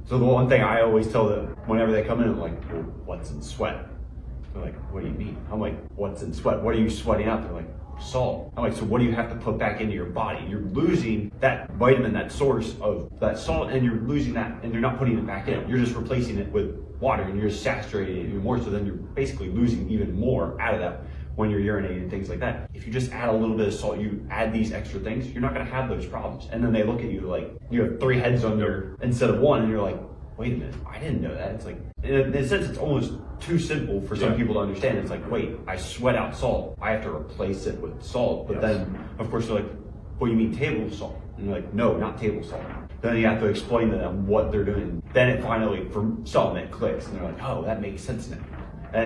So the one thing I always tell them whenever they come in, I'm like, well, what's in sweat? They're like, what do you mean? I'm like, what's in sweat? What are you sweating out? They're like, salt. I'm like, so what do you have to put back into your body? You're losing that vitamin, that source of that salt, and you're losing that, and you're not putting it back in. You're just replacing it with water, and you're just saturating it even more, so then you're basically losing even more out of that when you're urinating and things like that. If you just add a little bit of salt, you add these extra things, you're not gonna have those problems. And then they look at you like you have 3 heads on your, instead of 1, and you're like, wait a minute, I didn't know that. It's like, in a sense, it's almost too simple for some people to understand. It's like, wait, I sweat out salt, I have to replace it with salt. But then, of course, they're like, well, you mean table salt? And you're like, no, not table salt. Then you have to explain to them what they're doing. Then it finally, for some, it clicks, and they're like, oh, that makes sense now.